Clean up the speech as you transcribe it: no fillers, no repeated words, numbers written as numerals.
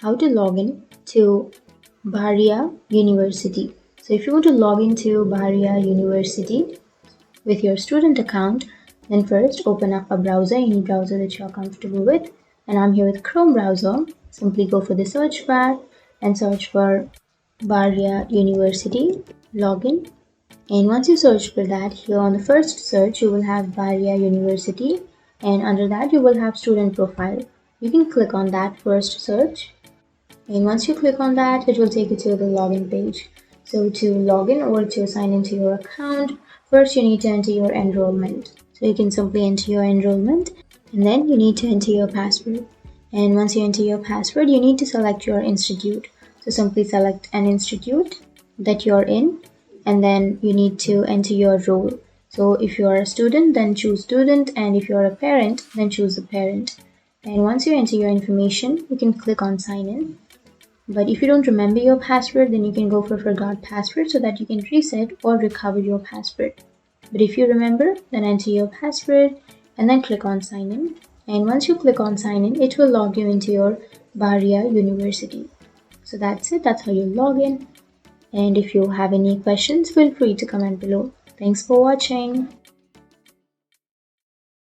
how to log in to Bahria University. So if you want to log into Bahria University with your student account, then first open up a browser, any browser that you're comfortable with. And I'm here with Chrome browser. Simply go for the search bar and search for Bahria University login. And once you search for that, here on the first search, you will have Bahria University, and under that you will have student profile. You can click on that first search, and once you click on that, it will take you to the login page. So to log in or to sign into your account, first you need to enter your enrollment. So you can simply enter your enrollment, and then you need to enter your password. And once you enter your password, you need to select your institute. So simply select an institute that you're in, and then you need to enter your role. So if you are a student, then choose student, and if you're a parent, then choose the parent. And once you enter your information, you can click on sign in. But if you don't remember your password, then you can go for forgot password so that you can reset or recover your password. But if you remember, then enter your password and then click on sign in. And once you click on sign in, it will log you into your Bahria University. So that's it. That's how you log in. And if you have any questions, feel free to comment below. Thanks for watching.